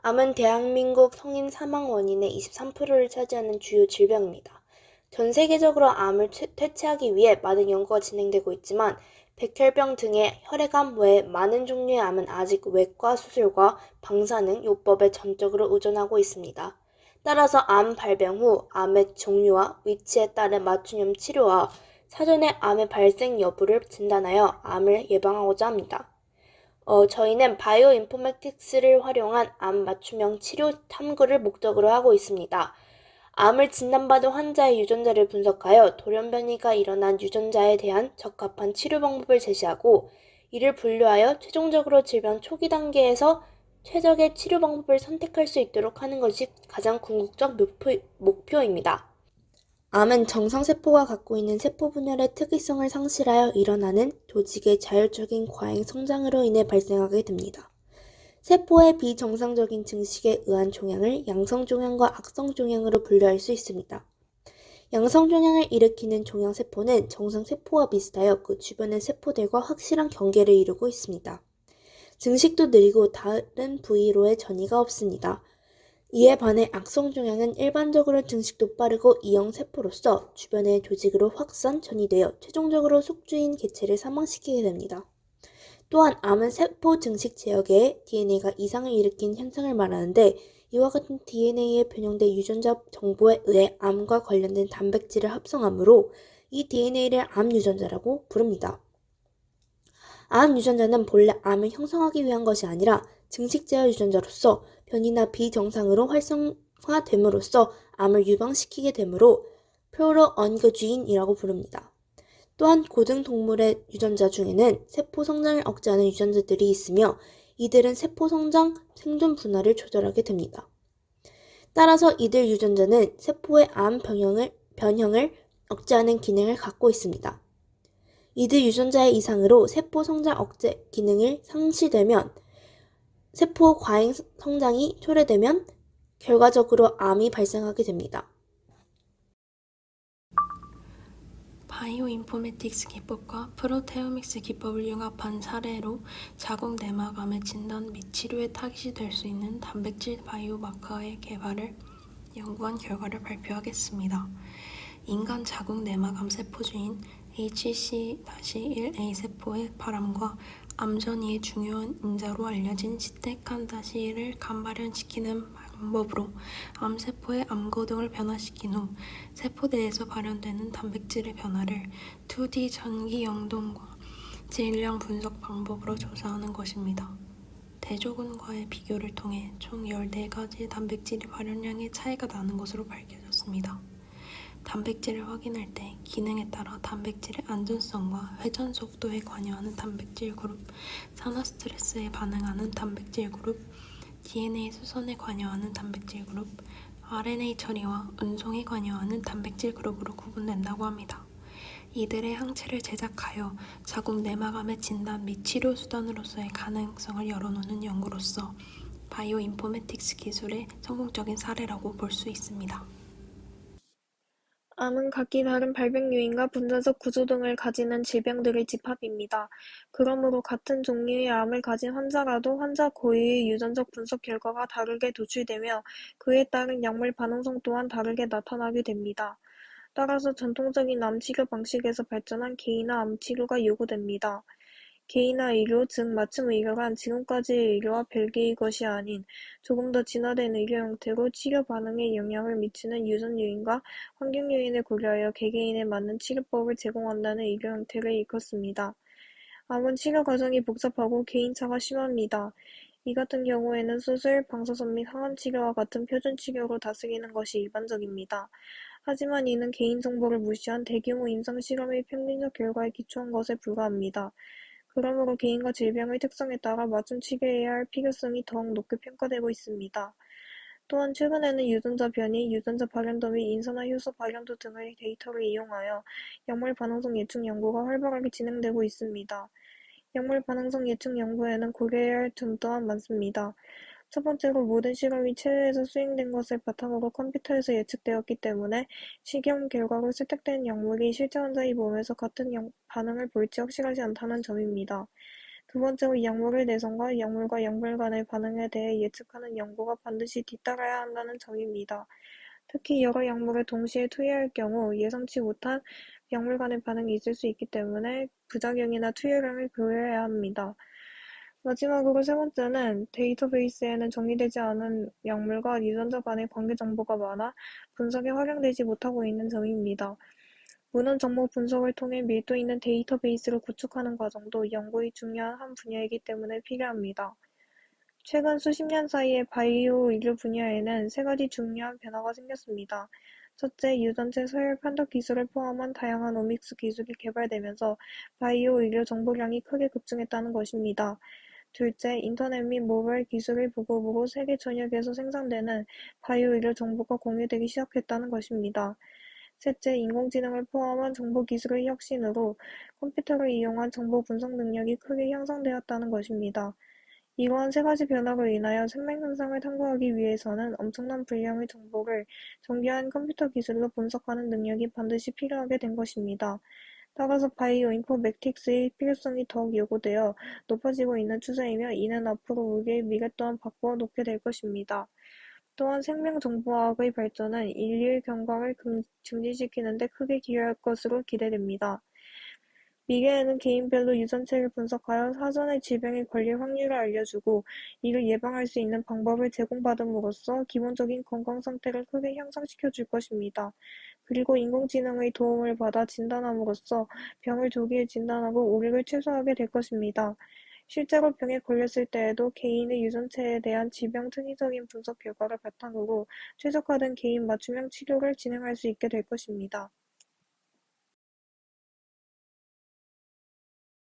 암은 대한민국 성인 사망 원인의 23%를 차지하는 주요 질병입니다. 전 세계적으로 암을 퇴치하기 위해 많은 연구가 진행되고 있지만 백혈병 등의 혈액암 외에 많은 종류의 암은 아직 외과 수술과 방사능, 요법에 전적으로 의존하고 있습니다. 따라서 암 발병 후 암의 종류와 위치에 따른 맞춤형 치료와 사전에 암의 발생 여부를 진단하여 암을 예방하고자 합니다. 저희는 바이오 인포메틱스를 활용한 암 맞춤형 치료 탐구를 목적으로 하고 있습니다. 암을 진단받은 환자의 유전자를 분석하여 돌연변이가 일어난 유전자에 대한 적합한 치료 방법을 제시하고 이를 분류하여 최종적으로 질병 초기 단계에서 최적의 치료 방법을 선택할 수 있도록 하는 것이 가장 궁극적 목표입니다. 암은 정상세포가 갖고 있는 세포 분열의 특이성을 상실하여 일어나는 조직의 자율적인 과잉 성장으로 인해 발생하게 됩니다. 세포의 비정상적인 증식에 의한 종양을 양성종양과 악성종양으로 분류할 수 있습니다. 양성종양을 일으키는 종양세포는 정상세포와 비슷하여 그 주변의 세포들과 확실한 경계를 이루고 있습니다. 증식도 느리고 다른 부위로의 전이가 없습니다. 이에 반해 악성종양은 일반적으로 증식도 빠르고 이형세포로서 주변의 조직으로 확산, 전이되어 최종적으로 숙주인 개체를 사망시키게 됩니다. 또한 암은 세포 증식 제어계의 DNA가 이상을 일으킨 현상을 말하는데 이와 같은 DNA에 변형된 유전자 정보에 의해 암과 관련된 단백질을 합성하므로 이 DNA를 암 유전자라고 부릅니다. 암 유전자는 본래 암을 형성하기 위한 것이 아니라 증식 제어 유전자로서 변이나 비정상으로 활성화됨으로써 암을 유방시키게 되므로 표로 언거주인이라고 부릅니다. 또한 고등동물의 유전자 중에는 세포 성장을 억제하는 유전자들이 있으며 이들은 세포 성장, 생존 분할을 조절하게 됩니다. 따라서 이들 유전자는 세포의 암 변형을 억제하는 기능을 갖고 있습니다. 이들 유전자의 이상으로 세포 성장 억제 기능을 상실되면 세포 과잉 성장이 초래되면 결과적으로 암이 발생하게 됩니다. 바이오인포메틱스 기법과 프로테오믹스 기법을 융합한 사례로 자궁 내막암의 진단 및 치료에 타깃이 될 수 있는 단백질 바이오마커의 개발을 연구한 결과를 발표하겠습니다. 인간 자궁 내막암 세포주인 HC-1A 세포의 발암과 암 전이의 중요한 인자로 알려진 시테칸다시를 간발현시키는 방법으로 암세포의 암거등을 변화시킨 후 세포내에서 발현되는 단백질의 변화를 2D 전기 영동과 질량 분석 방법으로 조사하는 것입니다. 대조군과의 비교를 통해 총 14가지의 단백질의 발현량의 차이가 나는 것으로 밝혀졌습니다. 단백질을 확인할 때 기능에 따라 단백질의 안전성과 회전 속도에 관여하는 단백질 그룹, 산화 스트레스에 반응하는 단백질 그룹, DNA 수선에 관여하는 단백질 그룹, RNA 처리와 운송에 관여하는 단백질 그룹으로 구분된다고 합니다. 이들의 항체를 제작하여 자궁 내막암의 진단 및 치료 수단으로서의 가능성을 열어놓는 연구로서 바이오인포메틱스 기술의 성공적인 사례라고 볼 수 있습니다. 암은 각기 다른 발병 요인과 분자적 구조 등을 가지는 질병들의 집합입니다. 그러므로 같은 종류의 암을 가진 환자라도 환자 고유의 유전적 분석 결과가 다르게 도출되며 그에 따른 약물 반응성 또한 다르게 나타나게 됩니다. 따라서 전통적인 암 치료 방식에서 발전한 개인화 암 치료가 요구됩니다. 개인화 의료, 즉 맞춤 의료란 지금까지의 의료와 별개의 것이 아닌 조금 더 진화된 의료 형태로 치료 반응에 영향을 미치는 유전 요인과 환경 요인을 고려하여 개개인에 맞는 치료법을 제공한다는 의료 형태를 일컫습니다. 암은 치료 과정이 복잡하고 개인차가 심합니다. 이 같은 경우에는 수술, 방사선 및 항암 치료와 같은 표준 치료로 다스리는 것이 일반적입니다. 하지만 이는 개인정보를 무시한 대규모 임상 실험의 평균적 결과에 기초한 것에 불과합니다. 그러므로 개인과 질병의 특성에 따라 맞춤 치료해야 할 필요성이 더욱 높게 평가되고 있습니다. 또한 최근에는 유전자 변이, 유전자 발현도 및 인산화 효소 발현도 등의 데이터를 이용하여 약물 반응성 예측 연구가 활발하게 진행되고 있습니다. 약물 반응성 예측 연구에는 고려해야 할 점 또한 많습니다. 첫 번째로 모든 실험이 체외에서 수행된 것을 바탕으로 컴퓨터에서 예측되었기 때문에 실험 결과로 채택된 약물이 실제 환자의 몸에서 같은 반응을 보일지 확실하지 않다는 점입니다. 두 번째로 약물의 내성과 약물과 약물 간의 반응에 대해 예측하는 연구가 반드시 뒤따라야 한다는 점입니다. 특히 여러 약물을 동시에 투여할 경우 예상치 못한 약물 간의 반응이 있을 수 있기 때문에 부작용이나 투여량을 고려해야 합니다. 마지막으로 세 번째는 데이터베이스에는 정리되지 않은 약물과 유전자 간의 관계 정보가 많아 분석에 활용되지 못하고 있는 점입니다. 문헌 정보 분석을 통해 밀도 있는 데이터베이스를 구축하는 과정도 연구의 중요한 한 분야이기 때문에 필요합니다. 최근 수십 년 사이에 바이오 의료 분야에는 세 가지 중요한 변화가 생겼습니다. 첫째, 유전체 서열 판독 기술을 포함한 다양한 오믹스 기술이 개발되면서 바이오 의료 정보량이 크게 급증했다는 것입니다. 둘째, 인터넷 및 모바일 기술의 보급으로 세계 전역에서 생산되는 바이오 의료 정보가 공유되기 시작했다는 것입니다. 셋째, 인공지능을 포함한 정보기술의 혁신으로 컴퓨터를 이용한 정보 분석 능력이 크게 향상되었다는 것입니다. 이러한 세 가지 변화로 인하여 생명현상을 탐구하기 위해서는 엄청난 분량의 정보를 정교한 컴퓨터 기술로 분석하는 능력이 반드시 필요하게 된 것입니다. 따라서 바이오 인포메틱스의 필요성이 더욱 요구되어 높아지고 있는 추세이며 이는 앞으로 우리의 미래 또한 바꾸어 놓게 될 것입니다. 또한 생명정보학의 발전은 인류의 건강을 증진시키는 데 크게 기여할 것으로 기대됩니다. 미래에는 개인별로 유전체를 분석하여 사전에 질병에 걸릴 확률을 알려주고 이를 예방할 수 있는 방법을 제공받음으로써 기본적인 건강 상태를 크게 향상시켜 줄 것입니다. 그리고 인공지능의 도움을 받아 진단함으로써 병을 조기에 진단하고 오류를 최소화하게 될 것입니다. 실제로 병에 걸렸을 때에도 개인의 유전체에 대한 질병 특이적인 분석 결과를 바탕으로 최적화된 개인 맞춤형 치료를 진행할 수 있게 될 것입니다.